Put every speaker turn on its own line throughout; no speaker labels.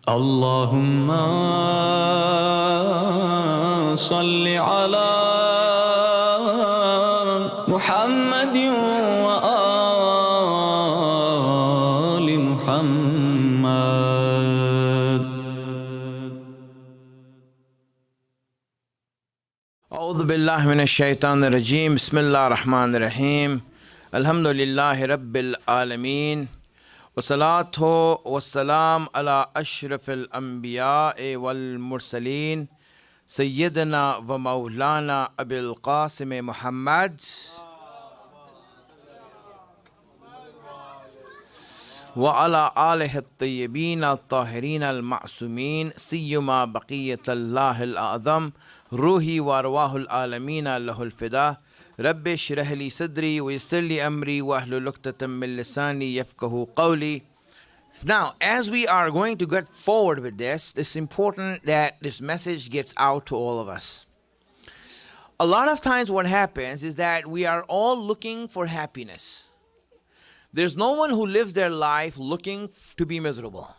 اللهم صل على محمد وآل محمد.
أعوذ بالله من الشيطان الرجيم. بسم الله الرحمن الرحيم. الحمد لله رب العالمين والصلاة والسلام على أشرف الأنبياء والمرسلين سيدنا ومولانا أبي القاسم محمد وعلى آله الطيبين الطاهرين المعصومين سيما بقية الله الأعظم روحي وأرواح العالمين له الفداء. رب اشرح لي صدري ويسر لي أمري واحلل عقدة من لساني يفقهوا قولي. Now, as we are going to get forward with this, it's important that this message gets out to all of us. A lot of times what happens is that we are all looking for happiness. There's no one who lives their life looking to be miserable,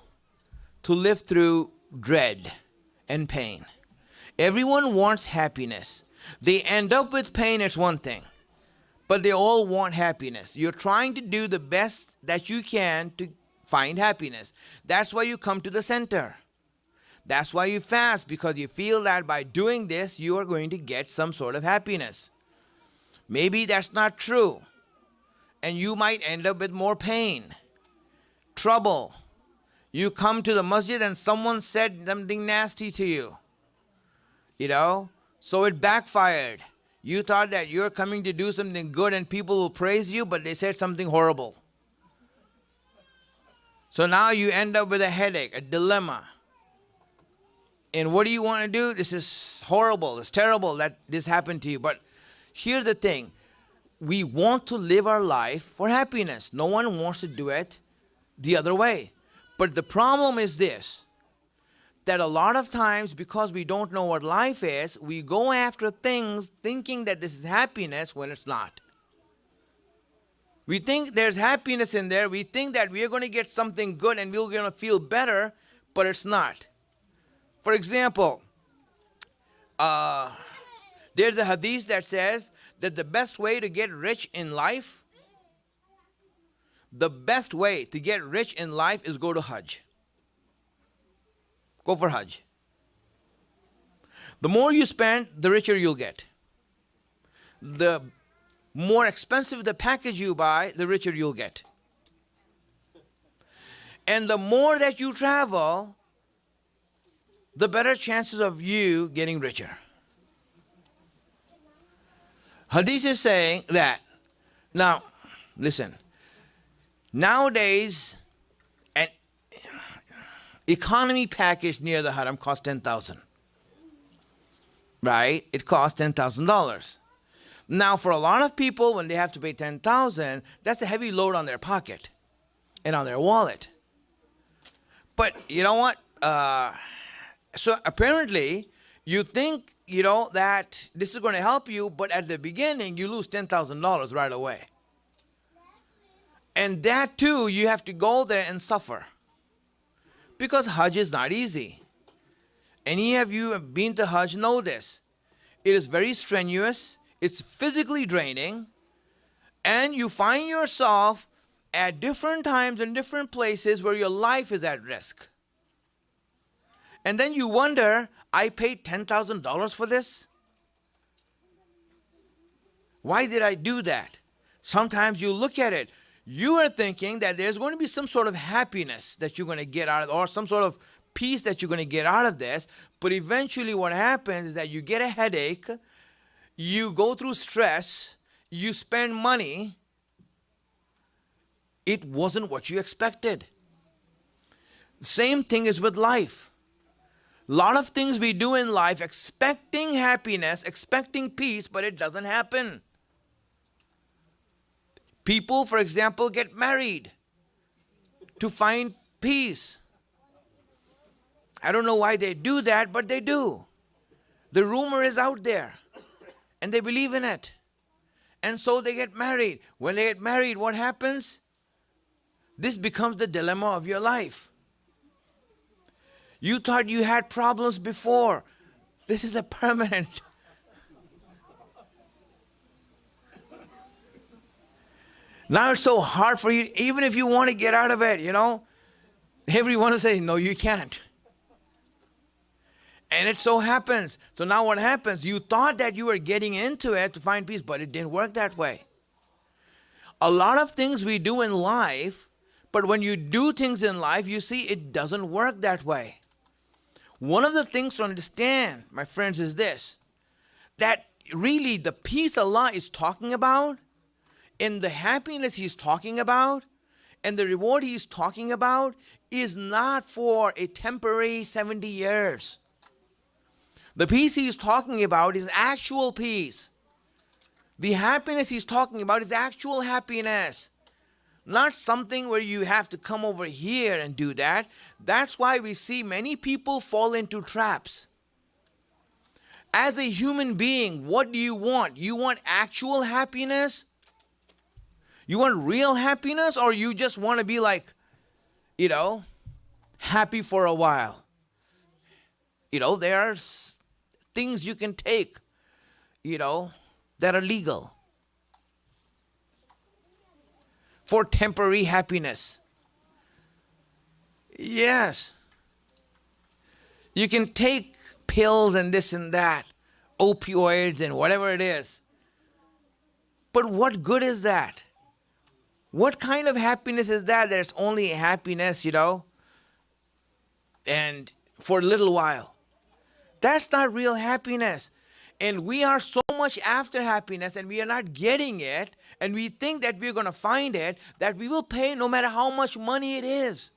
to live through dread and pain. Everyone wants happiness. They end up with pain, it's one thing, but they all want happiness. You're trying to do the best that you can to find happiness. That's why you come to the center. That's why you fast, because you feel that by doing this, you are going to get some sort of happiness. Maybe that's not true, and you might end up with more pain, trouble. You come to the masjid and someone said something nasty to you, so it backfired. You thought that you're coming to do something good and people will praise you, but they said something horrible. So now you end up with a headache, a dilemma. And what do you want to do? This is horrible. It's terrible that this happened to you. But here's the thing. We want to live our life for happiness. No one wants to do it the other way. But the problem is this, that a lot of times, because we don't know what life is, we go after things thinking that this is happiness when it's not. We think there's happiness in there. We think that we are going to get something good and we're going to feel better, but it's not. For example, there's a hadith that says that the best way to get rich in life, is go to Hajj. Go for Hajj. The more you spend, the richer you'll get. The more expensive the package you buy, the richer you'll get. And the more that you travel, the better chances of you getting richer. Hadith is saying that. Now, listen. Nowadays, an economy package near the haram costs $10,000. Right? It costs $10,000. Now, for a lot of people, when they have to pay $10,000, that's a heavy load on their pocket and on their wallet. But you know what? So apparently, you think, that this is going to help you, but at the beginning, you lose $10,000 right away. And that too, you have to go there and suffer. Because Hajj is not easy. Any of you who have been to Hajj know this. It is very strenuous. It's physically draining, and you find yourself at different times in different places where your life is at risk. And then you wonder, I paid $10,000 for this? Why did I do that? Sometimes you look at it, you are thinking that there's going to be some sort of happiness that you're going to get out of it, or some sort of peace that you're going to get out of this, but eventually what happens is that you get a headache, you go through stress, you spend money. It wasn't what you expected. Same thing is with life. A lot of things we do in life expecting happiness, expecting peace, but it doesn't happen. People, for example, get married to find peace. I don't know why they do that, but they do. The rumor is out there. And they believe in it. And so they get married. When they get married, what happens? This becomes the dilemma of your life. You thought you had problems before. This is a permanent. Now it's so hard for you, even if you want to get out of it, everyone will say, no, you can't. And it so happens. So now what happens? You thought that you were getting into it to find peace, but it didn't work that way. A lot of things we do in life, but when you do things in life, you see it doesn't work that way. One of the things to understand, my friends, is this, that really the peace Allah is talking about, and the happiness He's talking about, and the reward He's talking about is not for a temporary 70 years. The peace He's talking about is actual peace. The happiness He's talking about is actual happiness. Not something where you have to come over here and do that. That's why we see many people fall into traps. As a human being, what do you want? You want actual happiness? You want real happiness, or you just want to be like, happy for a while? There's things you can take, that are legal for temporary happiness. Yes. You can take pills and this and that, opioids and whatever it is. But what good is that? What kind of happiness is that? There's only happiness, and for a little while. That's not real happiness. And we are so much after happiness and we are not getting it, and we think that we're going to find it, that we will pay no matter how much money it is.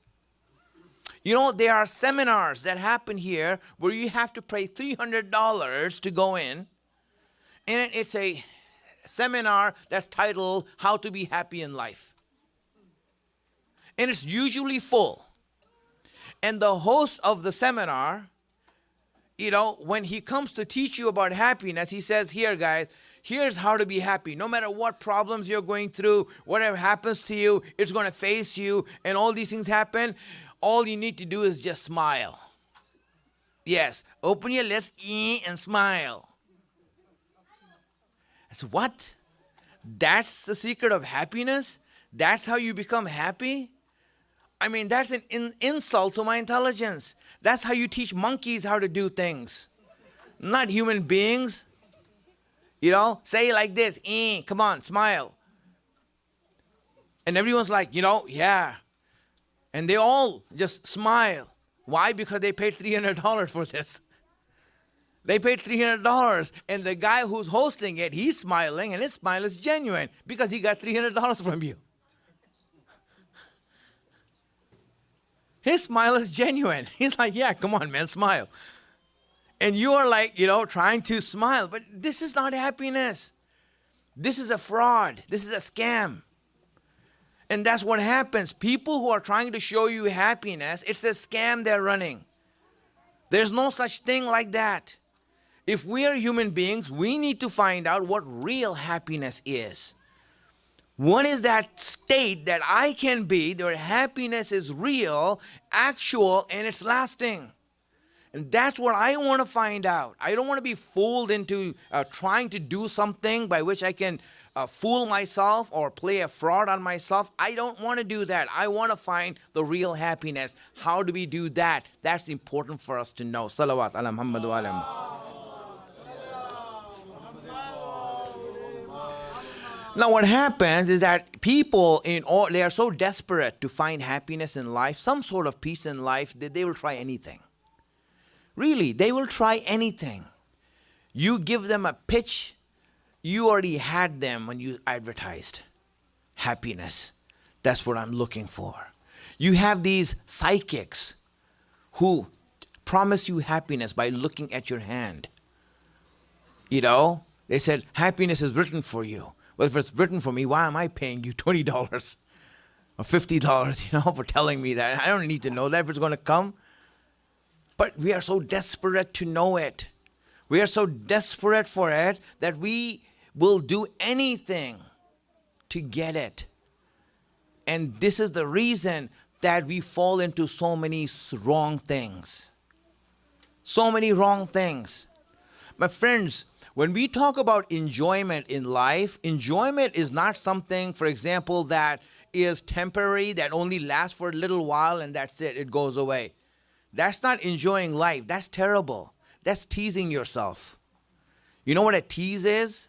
There are seminars that happen here where you have to pay $300 to go in, and it's a seminar that's titled How to Be Happy in Life. And it's usually full. And the host of the seminar, when he comes to teach you about happiness, he says, here guys, here's how to be happy. No matter what problems you're going through, whatever happens to you, it's going to face you, and all these things happen. All you need to do is just smile. Yes, open your lips and smile. I said, what? That's the secret of happiness? That's how you become happy? That's an insult to my intelligence. That's how you teach monkeys how to do things, not human beings. Say it like this, come on, smile. And everyone's like, yeah. And they all just smile. Why? Because they paid $300 for this. They paid $300, and the guy who's hosting it, he's smiling, and his smile is genuine because he got $300 from you. His smile is genuine. He's like, yeah, come on, man, smile. And you are like, trying to smile. But this is not happiness. This is a fraud. This is a scam. And that's what happens. People who are trying to show you happiness, it's a scam they're running. There's no such thing like that. If we are human beings, we need to find out what real happiness is. What is that state that I can be where happiness is real, actual, and it's lasting? And that's what I want to find out. I don't want to be fooled into trying to do something by which I can fool myself or play a fraud on myself. I don't want to do that. I want to find the real happiness. How do we do that? That's important for us to know. Salawat ala Muhammad wa ala. Now what happens is that people they are so desperate to find happiness in life, some sort of peace in life, that they will try anything. Really, they will try anything. You give them a pitch, you already had them when you advertised happiness. That's what I'm looking for. You have these psychics who promise you happiness by looking at your hand. They said, happiness is written for you. Well, if it's written for me, why am I paying you $20 or $50, for telling me that? I don't need to know that if it's going to come. But we are so desperate to know it. We are so desperate for it that we will do anything to get it. And this is the reason that we fall into so many wrong things. So many wrong things. My friends, when we talk about enjoyment in life, enjoyment is not something, for example, that is temporary, that only lasts for a little while and that's it, it goes away. That's not enjoying life. That's terrible. That's teasing yourself. You know what a tease is?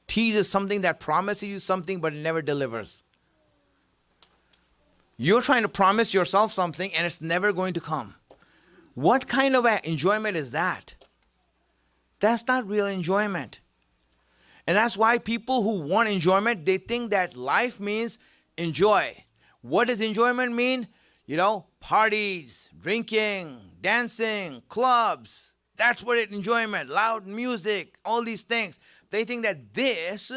Tease is something that promises you something but it never delivers. You're trying to promise yourself something and it's never going to come. What kind of enjoyment is that? That's not real enjoyment. And that's why people who want enjoyment, they think that life means enjoy. What does enjoyment mean? You know, parties, drinking, dancing, clubs. That's what it enjoyment, loud music, all these things. They think that this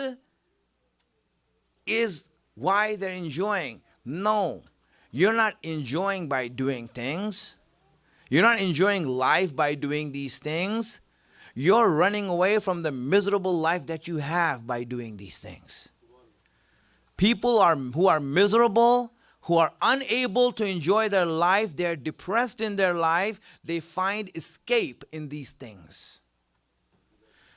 is why they're enjoying. No, you're not enjoying by doing things. You're not enjoying life by doing these things. You're running away from the miserable life that you have by doing these things. People who are miserable, who are unable to enjoy their life, they're depressed in their life, they find escape in these things.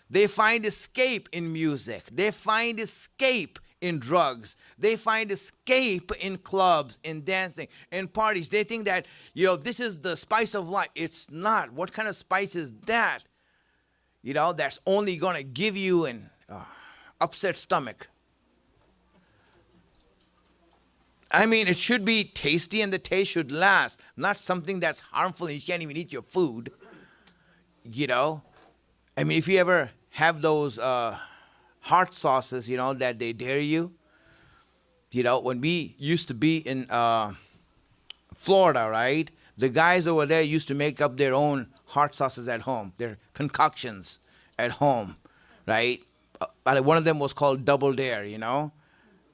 They find escape in music. They find escape in drugs. They find escape in clubs, in dancing, in parties. They think that, this is the spice of life. It's not. What kind of spice is that? That's only going to give you an upset stomach. I mean, it should be tasty and the taste should last, not something that's harmful and you can't even eat your food. I mean, if you ever have those hot sauces, that they dare you. When we used to be in Florida, right? The guys over there used to make up their own hot sauces at home, their concoctions at home, right? One of them was called Double Dare,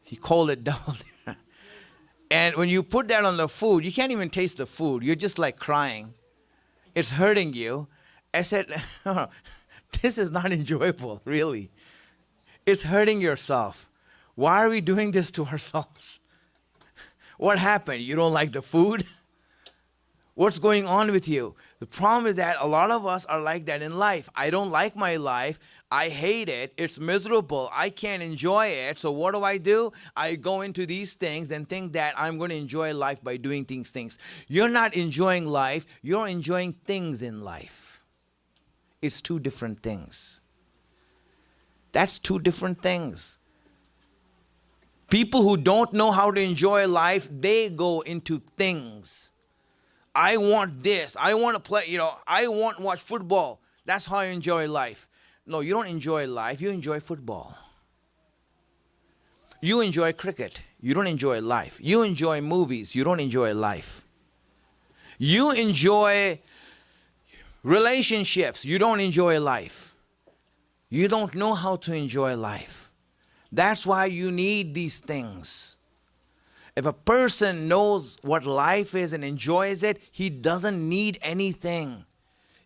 He called it Double Dare. And when you put that on the food, you can't even taste the food. You're just like crying. It's hurting you. I said, this is not enjoyable, really. It's hurting yourself. Why are we doing this to ourselves? What happened? You don't like the food? What's going on with you? The problem is that a lot of us are like that in life. I don't like my life. I hate it. It's miserable. I can't enjoy it. So what do? I go into these things and think that I'm going to enjoy life by doing these things. You're not enjoying life. You're enjoying things in life. It's two different things. That's two different things. People who don't know how to enjoy life, they go into things. I want this. I want to play, I want to watch football. That's how I enjoy life. No, you don't enjoy life. You enjoy football. You enjoy cricket. You don't enjoy life. You enjoy movies. You don't enjoy life. You enjoy relationships. You don't enjoy life. You don't know how to enjoy life. That's why you need these things. If a person knows what life is and enjoys it, he doesn't need anything.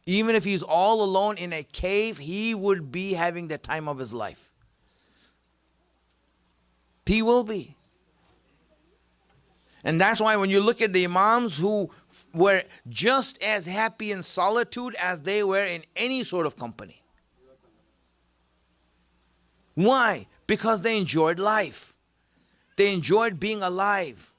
Even if he's all alone in a cave, he would be having the time of his life. He will be. And that's why when you look at the Imams who were just as happy in solitude as they were in any sort of company. Why? Because they enjoyed life. They enjoyed being alive.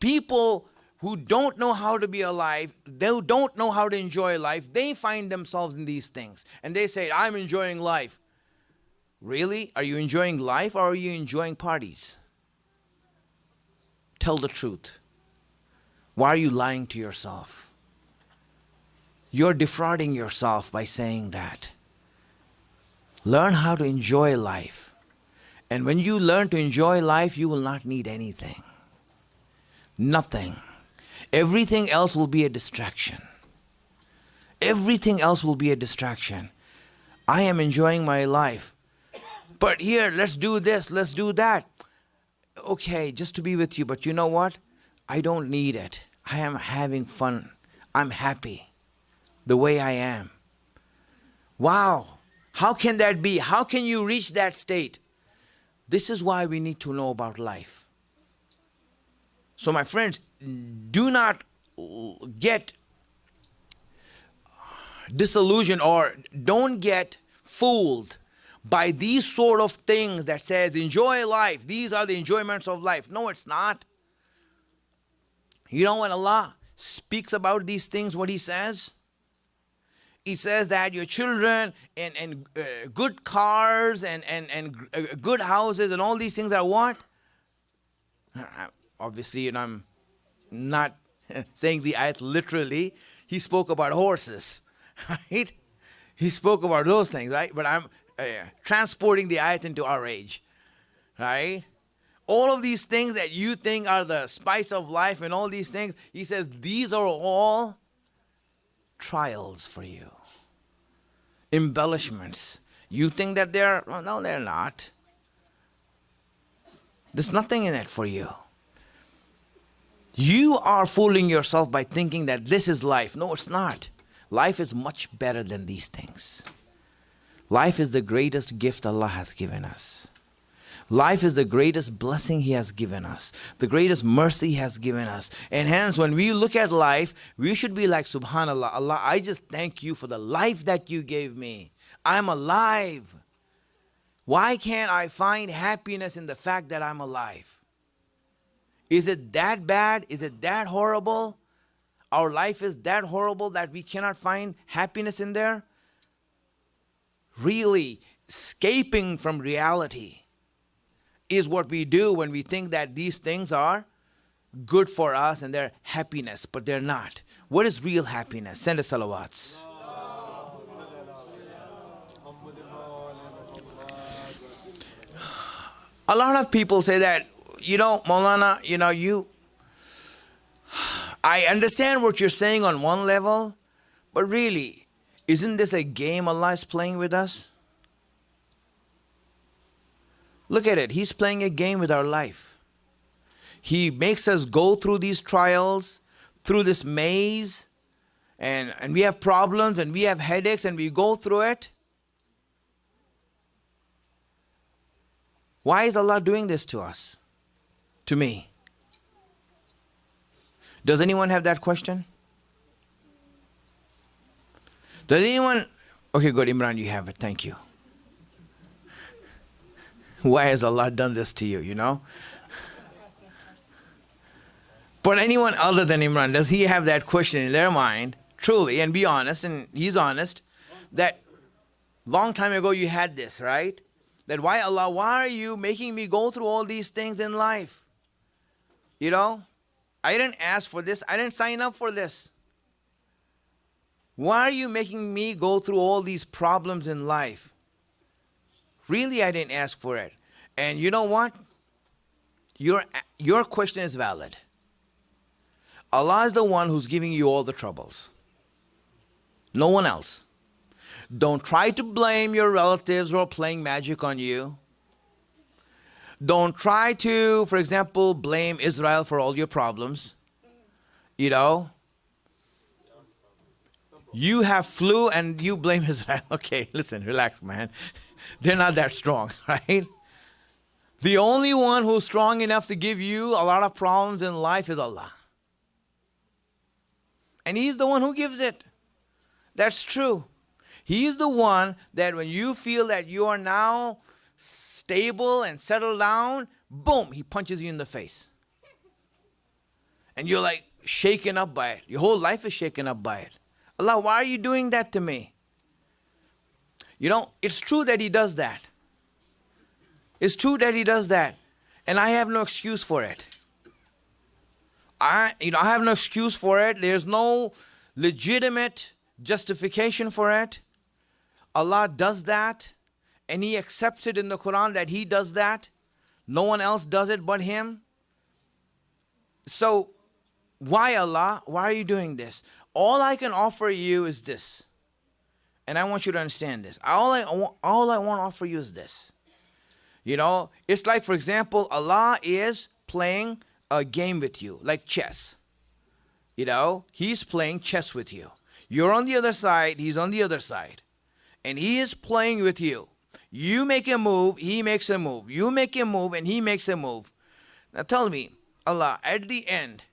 People who don't know how to be alive, they don't know how to enjoy life, they find themselves in these things. And they say, I'm enjoying life. Really? Are you enjoying life or are you enjoying parties? Tell the truth. Why are you lying to yourself? You're defrauding yourself by saying that. Learn how to enjoy life. And when you learn to enjoy life, you will not need anything. Nothing. Everything else will be a distraction. Everything else will be a distraction. I am enjoying my life. But here, let's do this, let's do that. Okay, just to be with you, but you know what? I don't need it. I am having fun. I'm happy the way I am. Wow. How can that be? How can you reach that state? This is why we need to know about life. So my friends, do not get disillusioned or don't get fooled by these sort of things that says enjoy life. These are the enjoyments of life. No, it's not. You know when Allah speaks about these things, what He says? He says that your children and good cars and good houses and all these things are what? Obviously, I'm not saying the ayat literally. He spoke about horses, right? He spoke about those things, right? But I'm transporting the ayat into our age, right? All of these things that you think are the spice of life and all these things, He says these are all trials for you. Embellishments. You think that they're, well, no, they're not. There's nothing in it for you. You are fooling yourself by thinking that this is life. No, it's not. Life is much better than these things. Life is the greatest gift Allah has given us. Life is the greatest blessing He has given us. The greatest mercy He has given us. And hence, when we look at life, we should be like, Subhanallah, Allah, I just thank You for the life that You gave me. I'm alive. Why can't I find happiness in the fact that I'm alive? Is it that bad? Is it that horrible? Our life is that horrible that we cannot find happiness in there? Really, escaping from reality is what we do when we think that these things are good for us and they're happiness, but they're not. What is real happiness? Send us salawats. A lot of people say that, Maulana, I understand what you're saying on one level, but really, isn't this a game Allah is playing with us? Look at it. He's playing a game with our life. He makes us go through these trials, through this maze, and we have problems and we have headaches and we go through it. Why is Allah doing this to us? To me? Does anyone have that question? Does anyone? Okay, good. Imran, you have it. Thank you. Why has Allah done this to you, But anyone other than Imran, does he have that question in their mind, truly, and be honest, and he's honest, that long time ago you had this, right? That why Allah, why are you making me go through all these things in life? I didn't ask for this. I didn't sign up for this. Why are you making me go through all these problems in life? Really, I didn't ask for it. And you know what? Your question is valid. Allah is the one who's giving you all the troubles. No one else. Don't try to blame your relatives who are playing magic on you. Don't try to, for example, blame Israel for all your problems. You have flu and you blame Israel. Okay, listen, relax, man. They're not that strong, right? The only one who's strong enough to give you a lot of problems in life is Allah. And He's the one who gives it. That's true. He's the one that when you feel that you are now stable and settled down, boom, He punches you in the face. And you're like shaken up by it. Your whole life is shaken up by it. Allah, why are you doing that to me? It's true that He does that. It's true that He does that. And I have no excuse for it. I have no excuse for it. There's no legitimate justification for it. Allah does that. And He accepts it in the Quran that He does that. No one else does it but Him. So, why Allah? Why are you doing this? All I can offer you is this. And I want you to understand this. All I want to offer you is this. It's like, for example, Allah is playing a game with you, like chess. He's playing chess with you. You're on the other side, He's on the other side. And He is playing with you. You make a move, He makes a move. You make a move, and He makes a move. Now tell me, Allah, at the end,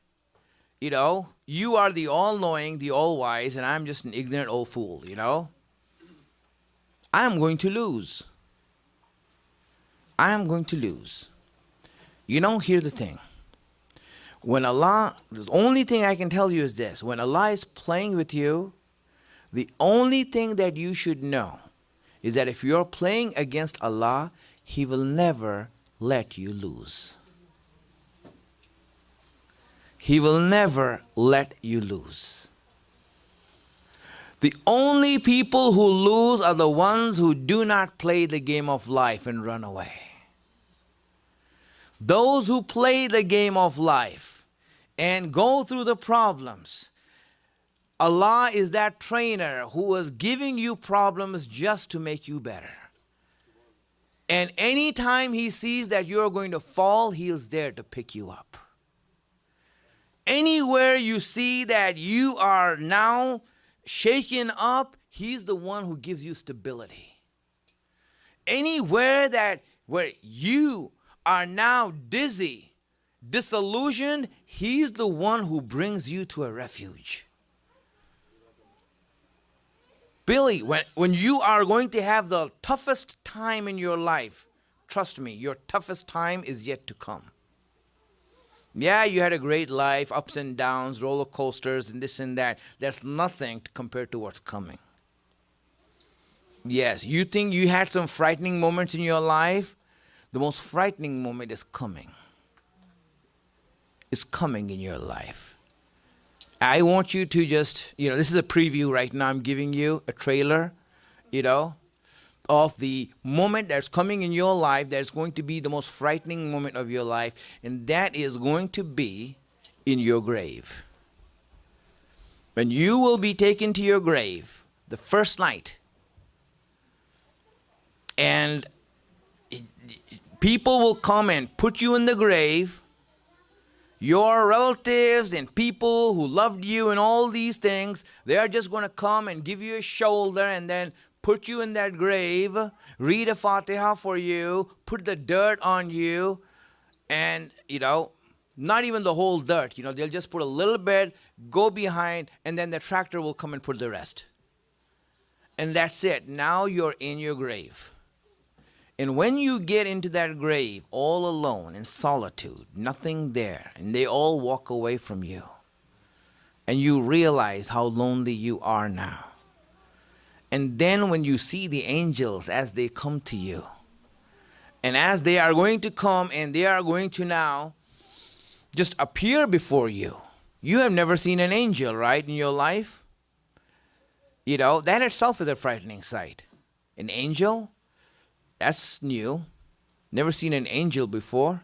you are the all-knowing, the all-wise, and I'm just an ignorant old fool, I'm going to lose. I am going to lose. Here's the thing. When Allah, the only thing I can tell you is this. When Allah is playing with you, the only thing that you should know is that if you're playing against Allah, He will never let you lose. He will never let you lose. The only people who lose are the ones who do not play the game of life and run away. Those who play the game of life and go through the problems, Allah is that trainer who is giving you problems just to make you better. And anytime He sees that you're going to fall, He is there to pick you up. Anywhere you see that you are now shaken up, He's the one who gives you stability. Anywhere where you are now dizzy, disillusioned, He's the one who brings you to a refuge. Billy, when you are going to have the toughest time in your life, trust me, your toughest time is yet to come. Yeah, you had a great life, ups and downs, roller coasters, and this and that. That's nothing compared to what's coming. Yes, you think you had some frightening moments in your life? The most frightening moment is coming. It's coming in your life. I want you to just, this is a preview right now. I'm giving you a trailer, of the moment that's coming in your life that's going to be the most frightening moment of your life, and that is going to be in your grave. When you will be taken to your grave the first night, and people will come and put you in the grave, your relatives and people who loved you and all these things, they are just going to come and give you a shoulder and then put you in that grave, read a Fatiha for you, put the dirt on you, and, not even the whole dirt. They'll just put a little bit, go behind, and then the tractor will come and put the rest. And that's it. Now you're in your grave. And when you get into that grave all alone in solitude, nothing there, and they all walk away from you, and you realize how lonely you are now. And then when you see the angels as they come to you, and as they are going to come and they are going to now just appear before you. You have never seen an angel, right, in your life? That itself is a frightening sight. An angel? That's new. Never seen an angel before.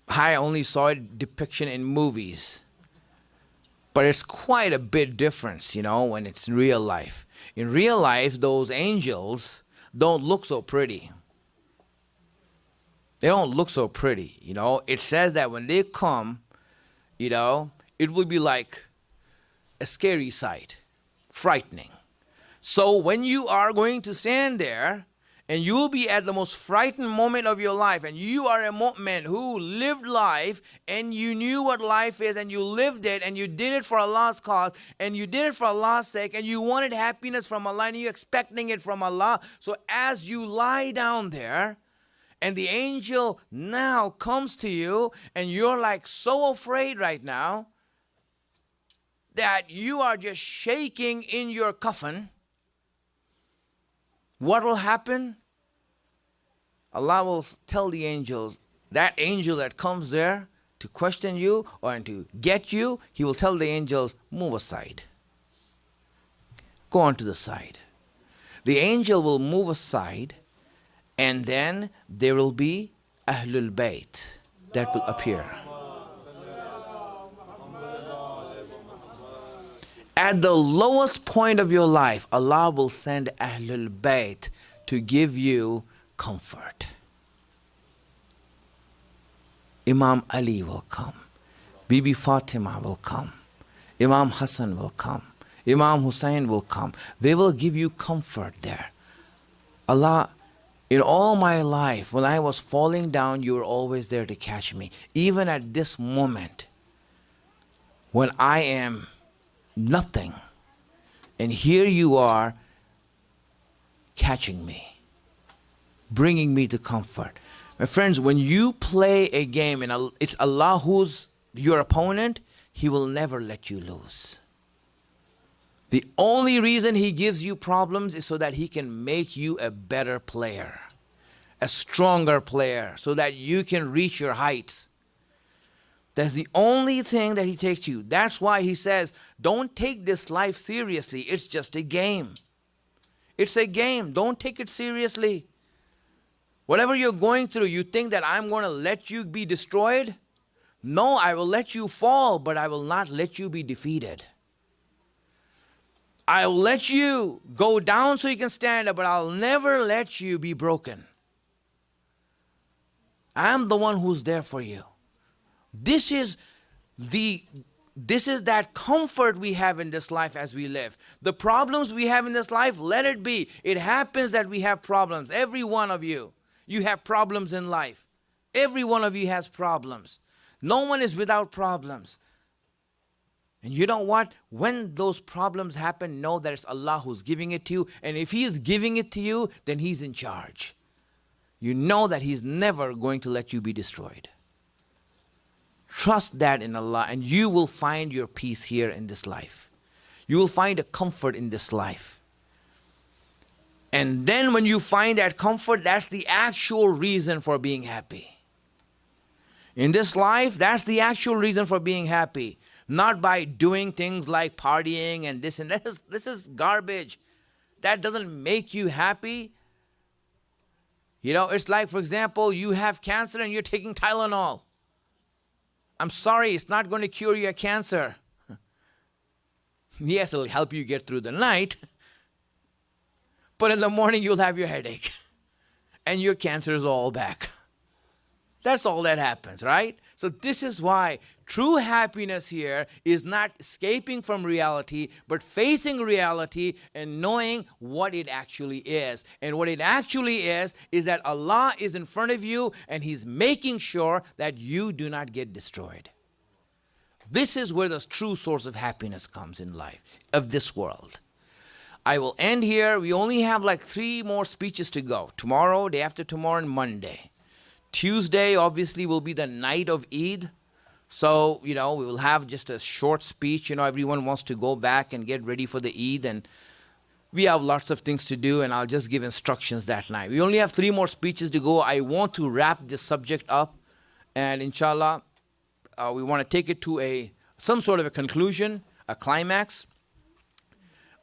I only saw a depiction in movies. But it's quite a bit difference, when it's real life. In real life, those angels don't look so pretty. They don't look so pretty, It says that when they come, it will be like a scary sight, frightening. So when you are going to stand there, and you will be at the most frightened moment of your life, and you are a mu'min who lived life, and you knew what life is, and you lived it, and you did it for Allah's cause, and you did it for Allah's sake, and you wanted happiness from Allah, and you're expecting it from Allah. So as you lie down there, and the angel now comes to you, and you're like so afraid right now, that you are just shaking in your coffin, what will happen? Allah will tell the angels, that angel that comes there to question you or to get you, He will tell the angels, move aside. Go on to the side. The angel will move aside, and then there will be Ahlulbait that will appear. At the lowest point of your life, Allah will send Ahlulbait to give you comfort. Imam Ali will come. Bibi Fatima will come. Imam Hassan will come. Imam Hussein will come. They will give you comfort there. Allah, in all my life, when I was falling down, you were always there to catch me. Even at this moment, when I am nothing. And here you are catching me, bringing me to comfort. My friends, when you play a game and it's Allah who's your opponent, He will never let you lose. The only reason He gives you problems is so that He can make you a better player, a stronger player, so that you can reach your heights. That's the only thing that He takes you. That's why He says, don't take this life seriously. It's just a game. It's a game. Don't take it seriously. Whatever you're going through, you think that I'm going to let you be destroyed? No, I will let you fall, but I will not let you be defeated. I will let you go down so you can stand up, but I'll never let you be broken. I'm the one who's there for you. This is that comfort we have in this life as we live. The problems we have in this life, let it be. It happens that we have problems. Every one of you, you have problems in life. Every one of you has problems. No one is without problems. And you know what? When those problems happen, know that it's Allah who's giving it to you. And if He is giving it to you, then He's in charge. You know that He's never going to let you be destroyed. Trust that in Allah, and you will find your peace here in this life. You will find a comfort in this life. And then when you find that comfort, that's the actual reason for being happy. In this life, that's the actual reason for being happy. Not by doing things like partying and this and that. This is garbage. That doesn't make you happy. You know, it's like, for example, you have cancer and you're taking Tylenol. I'm sorry, it's not going to cure your cancer. Yes, it'll help you get through the night. But in the morning, you'll have your headache. And your cancer is all back. That's all that happens, right? So this is why true happiness here is not escaping from reality, but facing reality and knowing what it actually is. And what it actually is that Allah is in front of you and He's making sure that you do not get destroyed. This is where the true source of happiness comes in life, of this world. I will end here. We only have like 3 more speeches to go. Tomorrow, day after tomorrow, and Monday. Tuesday, obviously, will be the night of Eid. So, we will have just a short speech. Everyone wants to go back and get ready for the Eid. And we have lots of things to do, and I'll just give instructions that night. We only have 3 more speeches to go. I want to wrap this subject up. And inshallah, we want to take it to some sort of a conclusion, a climax.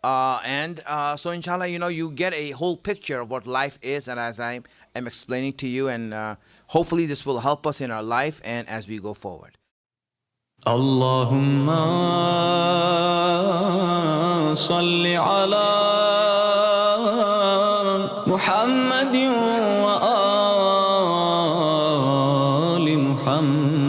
So inshallah, you get a whole picture of what life is, and as I am explaining to you, and hopefully this will help us in our life and as we go forward.
Allahumma salli ala Muhammadin wa ali Muhammad.